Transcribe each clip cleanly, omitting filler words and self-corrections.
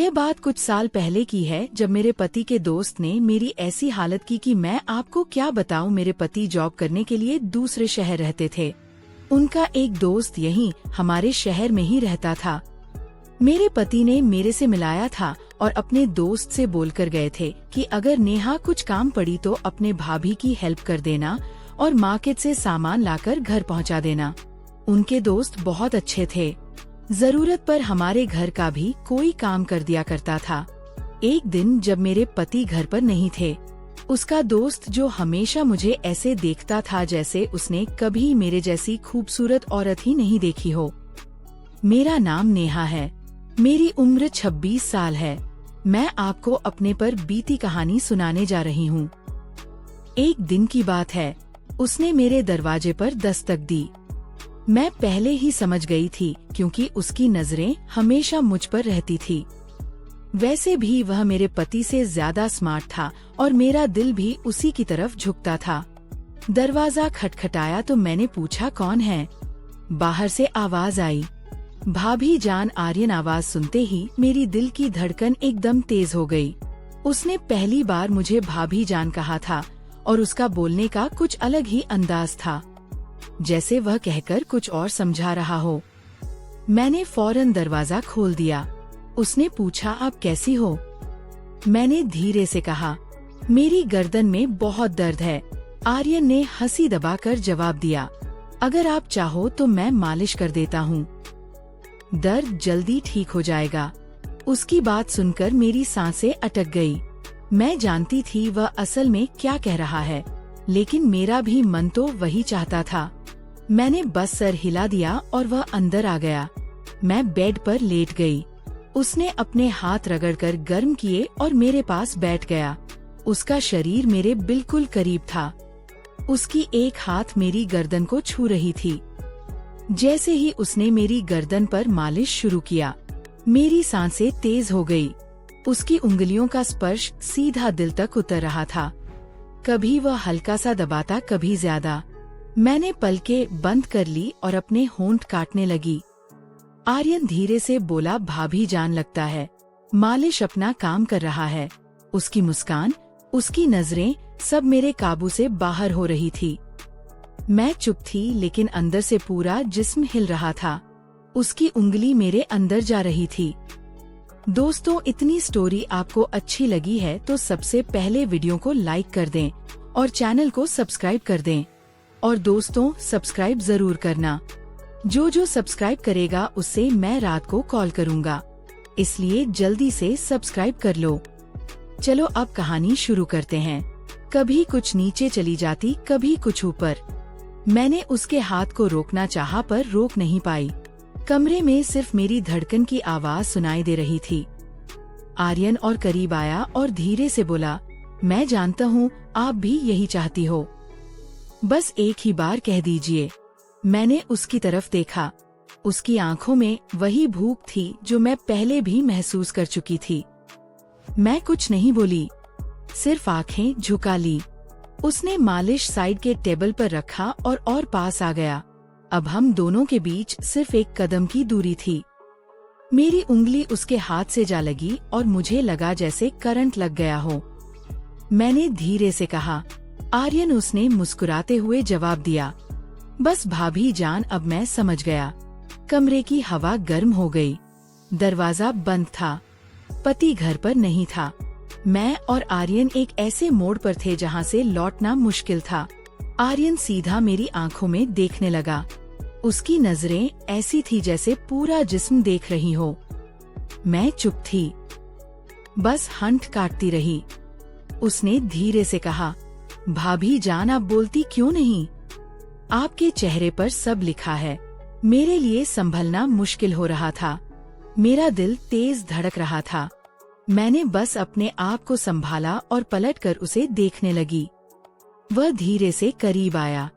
ये बात कुछ साल पहले की है, जब मेरे पति के दोस्त ने मेरी ऐसी हालत की कि मैं आपको क्या बताऊं। मेरे पति जॉब करने के लिए दूसरे शहर रहते थे। उनका एक दोस्त यहीं हमारे शहर में ही रहता था। मेरे पति ने मेरे से मिलाया था और अपने दोस्त से बोलकर गए थे कि अगर नेहा कुछ काम पड़ी तो अपने भाभी की हेल्प कर देना और मार्केट से सामान लाकर घर पहुंचा देना। उनके दोस्त बहुत अच्छे थे, जरूरत पर हमारे घर का भी कोई काम कर दिया करता था। एक दिन जब मेरे पति घर पर नहीं थे, उसका दोस्त, जो हमेशा मुझे ऐसे देखता था जैसे उसने कभी मेरे जैसी खूबसूरत औरत ही नहीं देखी हो। मेरा नाम नेहा है, मेरी उम्र 26 साल है। मैं आपको अपने पर बीती कहानी सुनाने जा रही हूँ। एक दिन की बात है, उसने मेरे दरवाजे पर दस्तक दी। मैं पहले ही समझ गई थी क्योंकि उसकी नजरें हमेशा मुझ पर रहती थी। वैसे भी वह मेरे पति से ज्यादा स्मार्ट था और मेरा दिल भी उसी की तरफ झुकता था। दरवाजा खटखटाया तो मैंने पूछा, कौन है? बाहर से आवाज आई, भाभी जान। आर्यन आवाज सुनते ही मेरी दिल की धड़कन एकदम तेज हो गई। उसने पहली बार मुझे भाभी जान कहा था और उसका बोलने का कुछ अलग ही अंदाज था, जैसे वह कहकर कुछ और समझा रहा हो। मैंने फौरन दरवाजा खोल दिया। उसने पूछा, आप कैसी हो? मैंने धीरे से कहा, मेरी गर्दन में बहुत दर्द है। आर्यन ने हंसी दबाकर जवाब दिया, अगर आप चाहो तो मैं मालिश कर देता हूँ, दर्द जल्दी ठीक हो जाएगा। उसकी बात सुनकर मेरी सांसें अटक गई। मैं जानती थी वह असल में क्या कह रहा है, लेकिन मेरा भी मन तो वही चाहता था। मैंने बस सर हिला दिया और वह अंदर आ गया। मैं बेड पर लेट गई। उसने अपने हाथ रगड़कर गर्म किए और मेरे पास बैठ गया। उसका शरीर मेरे बिल्कुल करीब था। उसकी एक हाथ मेरी गर्दन को छू रही थी। जैसे ही उसने मेरी गर्दन पर मालिश शुरू किया, मेरी सांसें तेज हो गई। उसकी उंगलियों का स्पर्श सीधा दिल तक उतर रहा था। कभी वह हल्का सा दबाता, कभी ज्यादा। मैंने पलकें बंद कर ली और अपने होंठ काटने लगी। आर्यन धीरे से बोला, भाभी जान, लगता है मालिश अपना काम कर रहा है। उसकी मुस्कान, उसकी नजरें, सब मेरे काबू से बाहर हो रही थी। मैं चुप थी, लेकिन अंदर से पूरा जिस्म हिल रहा था। उसकी उंगली मेरे अंदर जा रही थी। दोस्तों, इतनी स्टोरी आपको अच्छी लगी है तो सबसे पहले वीडियो को लाइक कर दें और चैनल को सब्सक्राइब कर दें। और दोस्तों, सब्सक्राइब जरूर करना। जो सब्सक्राइब करेगा उससे मैं रात को कॉल करूँगा, इसलिए जल्दी से सब्सक्राइब कर लो। चलो अब कहानी शुरू करते हैं। कभी कुछ नीचे चली जाती, कभी कुछ ऊपर। मैंने उसके हाथ को रोकना चाहा पर रोक नहीं पाई। कमरे में सिर्फ मेरी धड़कन की आवाज सुनाई दे रही थी। आर्यन और करीब आया और धीरे से बोला, मैं जानता हूँ आप भी यही चाहती हो, बस एक ही बार कह दीजिए। मैंने उसकी तरफ देखा। उसकी आंखों में वही भूख थी जो मैं पहले भी महसूस कर चुकी थी। मैं कुछ नहीं बोली, सिर्फ आंखें झुका ली। उसने मालिश साइड के टेबल पर रखा और पास आ गया। अब हम दोनों के बीच सिर्फ एक कदम की दूरी थी। मेरी उंगली उसके हाथ से जा लगी और मुझे लगा जैसे करंट लग गया हो। मैंने धीरे से कहा, आर्यन। उसने मुस्कुराते हुए जवाब दिया, बस भाभी जान, अब मैं समझ गया। कमरे की हवा गर्म हो गई। दरवाजा बंद था। पति घर पर नहीं था। मैं और आर्यन एक ऐसे मोड़ पर थे जहां से लौटना मुश्किल था। आर्यन सीधा मेरी आंखों में देखने लगा। उसकी नजरें ऐसी थी जैसे पूरा जिस्म देख रही हो। मैं चुप थी, बस हंठ काटती रही। उसने धीरे से कहा, भाभी जान, आप बोलती क्यों नहीं? आपके चेहरे पर सब लिखा है। मेरे लिए संभलना मुश्किल हो रहा था। मेरा दिल तेज धड़क रहा था। मैंने बस अपने आप को संभाला और पलटकर उसे देखने लगी। वह धीरे से करीब आया।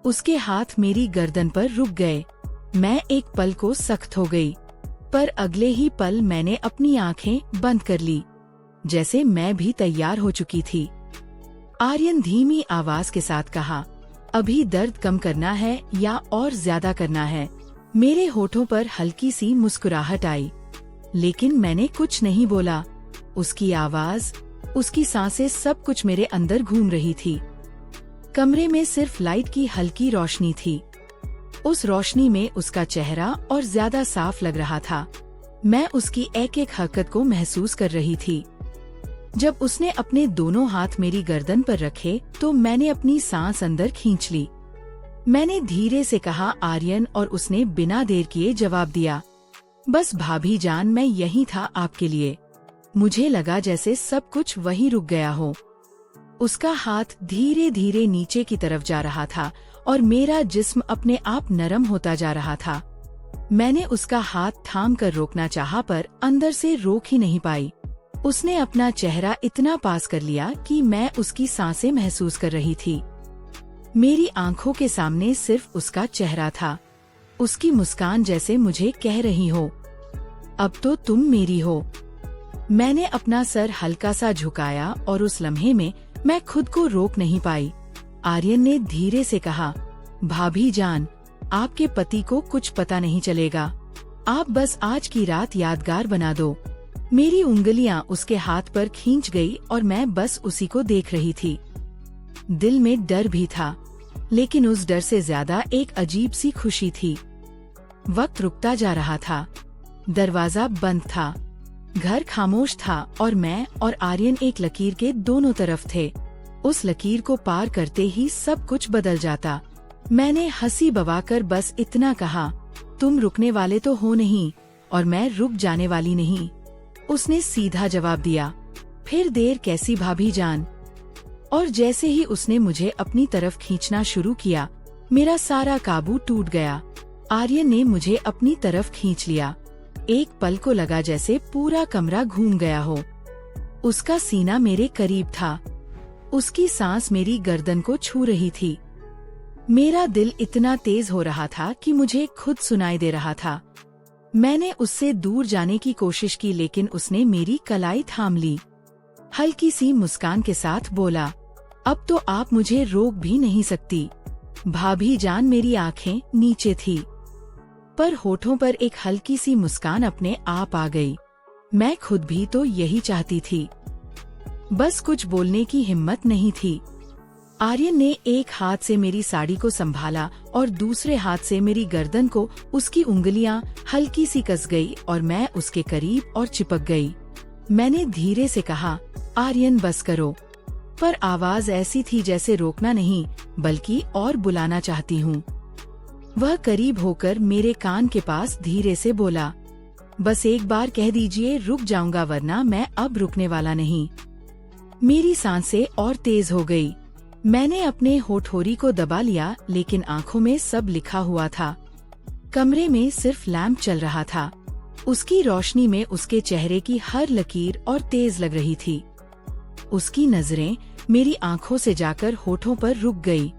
उसके हाथ मेरी गर्दन पर रुक गए। मैं एक पल को सख्त हो गई, पर अगले ही पल मैंने अपनी आंखें बंद कर ली, जैसे मैं भी तैयार हो चुकी थी। आर्यन धीमी आवाज के साथ कहा, अभी दर्द कम करना है या और ज्यादा करना है? मेरे होठों पर हल्की सी मुस्कुराहट आई, लेकिन मैंने कुछ नहीं बोला। उसकी आवाज, उसकी सांसें, सब कुछ मेरे अंदर घूम रही थी। कमरे में सिर्फ लाइट की हल्की रोशनी थी। उस रोशनी में उसका चेहरा और ज्यादा साफ लग रहा था। मैं उसकी एक एक हरकत को महसूस कर रही थी। जब उसने अपने दोनों हाथ मेरी गर्दन पर रखे तो मैंने अपनी सांस अंदर खींच ली। मैंने धीरे से कहा, आर्यन, और उसने बिना देर किए जवाब दिया, बस भाभी जान, मैं यही था आपके लिए। मुझे लगा जैसे सब कुछ वहीं रुक गया हो। उसका हाथ धीरे धीरे नीचे की तरफ जा रहा था और मेरा जिस्म अपने आप नरम होता जा रहा था। मैंने उसका हाथ थाम कर रोकना चाहा पर अंदर से रोक ही नहीं पाई। उसने अपना चेहरा इतना पास कर लिया कि मैं उसकी सांसें महसूस कर रही थी। मेरी आंखों के सामने सिर्फ उसका चेहरा था। उसकी मुस्कान जैसे मुझे कह रही हो, अब तो तुम मेरी हो। मैंने अपना सर हल्का सा झुकाया और उस लम्हे में मैं खुद को रोक नहीं पाई। आर्यन ने धीरे से कहा, भाभी जान, आपके पति को कुछ पता नहीं चलेगा। आप बस आज की रात यादगार बना दो। मेरी उंगलियां उसके हाथ पर खींच गई और मैं बस उसी को देख रही थी। दिल में डर भी था, लेकिन उस डर से ज्यादा एक अजीब सी खुशी थी। वक्त रुकता जा रहा था। दरवाजा बंद था, घर खामोश था और मैं और आर्यन एक लकीर के दोनों तरफ थे। उस लकीर को पार करते ही सब कुछ बदल जाता। मैंने हंसी बवाकर बस इतना कहा, तुम रुकने वाले तो हो नहीं और मैं रुक जाने वाली नहीं। उसने सीधा जवाब दिया, फिर देर कैसी भाभी जान। और जैसे ही उसने मुझे अपनी तरफ खींचना शुरू किया, मेरा सारा काबू टूट गया। आर्यन ने मुझे अपनी तरफ खींच लिया। एक पल को लगा जैसे पूरा कमरा घूम गया हो। उसका सीना मेरे करीब था। उसकी सांस मेरी गर्दन को छू रही थी। मेरा दिल इतना तेज हो रहा था कि मुझे खुद सुनाई दे रहा था। मैंने उससे दूर जाने की कोशिश की, लेकिन उसने मेरी कलाई थाम ली। हल्की सी मुस्कान के साथ बोला, अब तो आप मुझे रोक भी नहीं सकती। भाभी जान, मेरी आंखें नीचे थी, पर होठों पर एक हल्की सी मुस्कान अपने आप आ गई। मैं खुद भी तो यही चाहती थी, बस कुछ बोलने की हिम्मत नहीं थी। आर्यन ने एक हाथ से मेरी साड़ी को संभाला और दूसरे हाथ से मेरी गर्दन को उसकी उंगलियां हल्की सी कस गई और मैं उसके करीब और चिपक गई। मैंने धीरे से कहा, आर्यन बस करो, पर आवाज ऐसी थी जैसे रोकना नहीं बल्कि और बुलाना चाहती हूँ। वह करीब होकर मेरे कान के पास धीरे से बोला, बस एक बार कह दीजिए, रुक जाऊंगा, वरना मैं अब रुकने वाला नहीं। मेरी सांसें और तेज हो गई। मैंने अपने होठोरी को दबा लिया, लेकिन आंखों में सब लिखा हुआ था। कमरे में सिर्फ लैंप चल रहा था। उसकी रोशनी में उसके चेहरे की हर लकीर और तेज लग रही थी। उसकी नजरें मेरी आंखों से जाकर होठों पर रुक गई।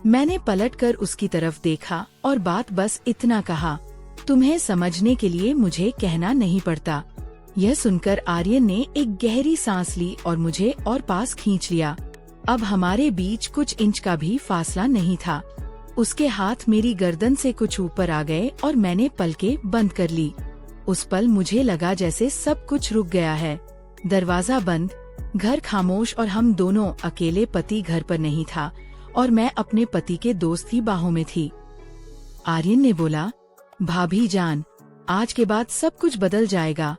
मैंने पलटकर उसकी तरफ देखा और बात बस इतना कहा, तुम्हें समझने के लिए मुझे कहना नहीं पड़ता। यह सुनकर आर्यन ने एक गहरी सांस ली और मुझे और पास खींच लिया। अब हमारे बीच कुछ इंच का भी फासला नहीं था। उसके हाथ मेरी गर्दन से कुछ ऊपर आ गए और मैंने पलकें बंद कर ली। उस पल मुझे लगा जैसे सब कुछ रुक गया है। दरवाजा बंद, घर खामोश और हम दोनों अकेले। पति घर पर नहीं था और मैं अपने पति के दोस्त की बाहों में थी। आर्यन ने बोला, भाभी जान, आज के बाद सब कुछ बदल जाएगा।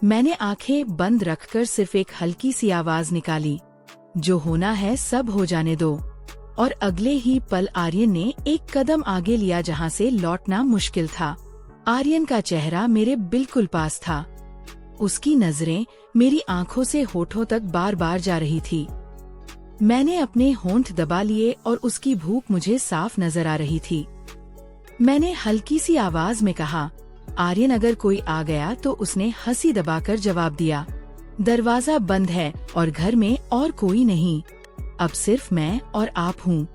मैंने आंखें बंद रखकर सिर्फ एक हल्की सी आवाज निकाली, जो होना है सब हो जाने दो। और अगले ही पल आर्यन ने एक कदम आगे लिया जहां से लौटना मुश्किल था। आर्यन का चेहरा मेरे बिल्कुल पास था। उसकी नजरें मेरी आंखों से होठों तक बार बार जा रही थी। मैंने अपने होंठ दबा लिए और उसकी भूख मुझे साफ नजर आ रही थी। मैंने हल्की सी आवाज में कहा, आर्यन, अगर कोई आ गया तो उसने हंसी दबाकर जवाब दिया, दरवाजा बंद है और घर में और कोई नहीं, अब सिर्फ मैं और आप हूँ।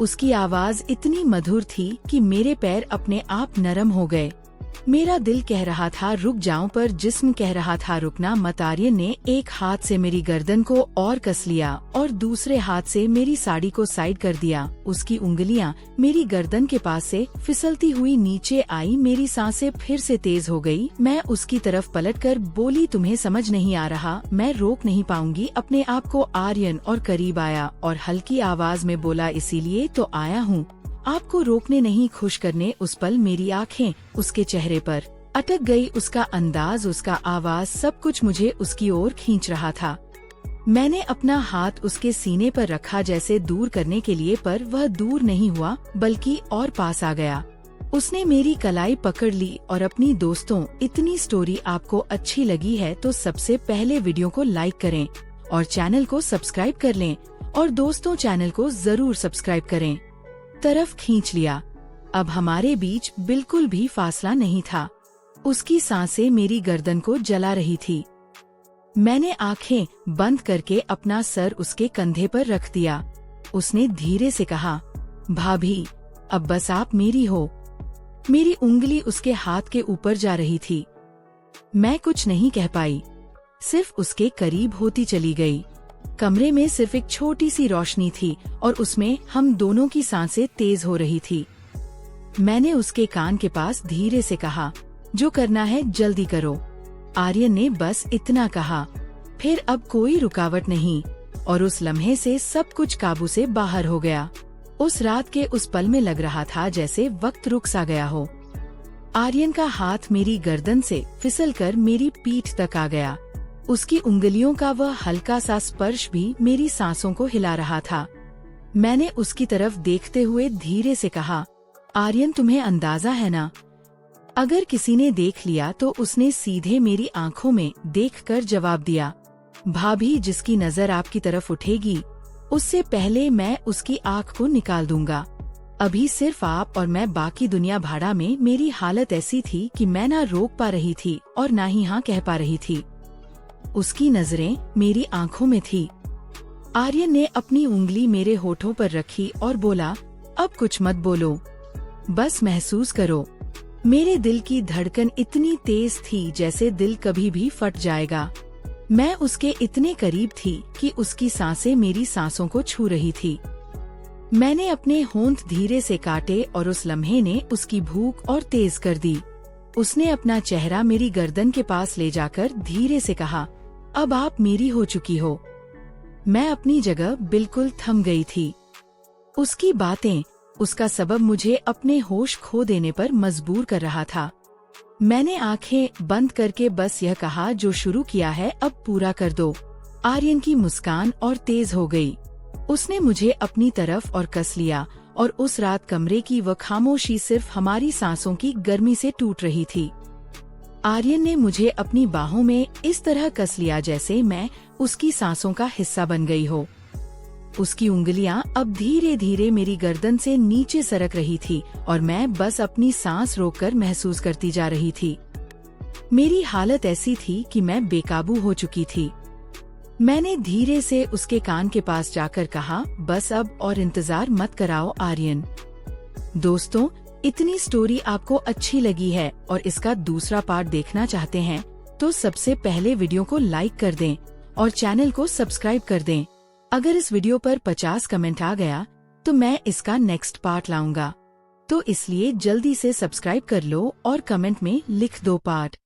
उसकी आवाज इतनी मधुर थी कि मेरे पैर अपने आप नरम हो गए। मेरा दिल कह रहा था रुक जाऊं, पर जिस्म कह रहा था रुकना मत। आर्यन ने एक हाथ से मेरी गर्दन को और कस लिया और दूसरे हाथ से मेरी साड़ी को साइड कर दिया। उसकी उंगलियां मेरी गर्दन के पास से फिसलती हुई नीचे आई। मेरी सांसें फिर से तेज हो गई। मैं उसकी तरफ पलटकर बोली, तुम्हें समझ नहीं आ रहा, मैं रोक नहीं पाऊंगी अपने आप को। आर्यन और करीब आया और हल्की आवाज में बोला, इसीलिए तो आया हूँ, आपको रोकने नहीं, खुश करने। उस पल मेरी आंखें उसके चेहरे पर अटक गई। उसका अंदाज, उसका आवाज, सब कुछ मुझे उसकी ओर खींच रहा था। मैंने अपना हाथ उसके सीने पर रखा जैसे दूर करने के लिए, पर वह दूर नहीं हुआ बल्कि और पास आ गया। उसने मेरी कलाई पकड़ ली और अपनी दोस्तों, इतनी स्टोरी आपको अच्छी लगी है तो सबसे पहले वीडियो को लाइक करें और चैनल को सब्सक्राइब कर लें, और दोस्तों चैनल को जरूर सब्सक्राइब करें। तरफ खींच लिया। अब हमारे बीच बिल्कुल भी फासला नहीं था। उसकी सांसें मेरी गर्दन को जला रही थी। मैंने आंखें बंद करके अपना सर उसके कंधे पर रख दिया। उसने धीरे से कहा, भाभी अब बस आप मेरी हो। मेरी उंगली उसके हाथ के ऊपर जा रही थी। मैं कुछ नहीं कह पाई, सिर्फ उसके करीब होती चली गई। कमरे में सिर्फ एक छोटी सी रोशनी थी और उसमें हम दोनों की सांसें तेज हो रही थी। मैंने उसके कान के पास धीरे से कहा, जो करना है जल्दी करो। आर्यन ने बस इतना कहा। फिर अब कोई रुकावट नहीं और उस लम्हे से सब कुछ काबू से बाहर हो गया। उस रात के उस पल में लग रहा था जैसे वक्त रुक सा गया हो। आर्यन का हाथ मेरी गर्दन से फिसलकर मेरी पीठ तक आ गया। उसकी उंगलियों का वह हल्का सा स्पर्श भी मेरी सांसों को हिला रहा था। मैंने उसकी तरफ देखते हुए धीरे से कहा, आर्यन तुम्हें अंदाजा है ना, अगर किसी ने देख लिया तो। उसने सीधे मेरी आंखों में देखकर जवाब दिया, भाभी जिसकी नजर आपकी तरफ उठेगी उससे पहले मैं उसकी आंख को निकाल दूंगा। अभी सिर्फ आप और मैं, बाकी दुनिया भाड़ा में। मेरी हालत ऐसी थी कि मैं ना रोक पा रही थी और ना ही हाँ कह पा रही थी। उसकी नजरें मेरी आंखों में थी। आर्यन ने अपनी उंगली मेरे होठों पर रखी और बोला, अब कुछ मत बोलो, बस महसूस करो। मेरे दिल की धड़कन इतनी तेज थी जैसे दिल कभी भी फट जाएगा। मैं उसके इतने करीब थी कि उसकी सांसें मेरी सांसों को छू रही थी। मैंने अपने होंठ धीरे से काटे और उस लम्हे ने उसकी भूख और तेज कर दी। उसने अपना चेहरा मेरी गर्दन के पास ले जाकर धीरे से कहा, अब आप मेरी हो चुकी हो। मैं अपनी जगह बिल्कुल थम गई थी। उसकी बातें, उसका सबब मुझे अपने होश खो देने पर मजबूर कर रहा था। मैंने आंखें बंद करके बस यह कहा, जो शुरू किया है अब पूरा कर दो। आर्यन की मुस्कान और तेज हो गई। उसने मुझे अपनी तरफ और कस लिया और उस रात कमरे की वह खामोशी सिर्फ हमारी सांसों की गर्मी से टूट रही थी। आर्यन ने मुझे अपनी बाहों में इस तरह कस लिया जैसे मैं उसकी सांसों का हिस्सा बन गई हो। उसकी उंगलियां अब धीरे धीरे मेरी गर्दन से नीचे सरक रही थी और मैं बस अपनी सांस रोककर महसूस करती जा रही थी। मेरी हालत ऐसी थी कि मैं बेकाबू हो चुकी थी। मैंने धीरे से उसके कान के पास जाकर कहा, बस अब और इंतजार मत कराओ आर्यन। दोस्तों, इतनी स्टोरी आपको अच्छी लगी है और इसका दूसरा पार्ट देखना चाहते हैं तो सबसे पहले वीडियो को लाइक कर दें और चैनल को सब्सक्राइब कर दें। अगर इस वीडियो पर 50 कमेंट आ गया तो मैं इसका नेक्स्ट पार्ट लाऊंगा, तो इसलिए जल्दी से सब्सक्राइब कर लो और कमेंट में लिख दो पार्ट।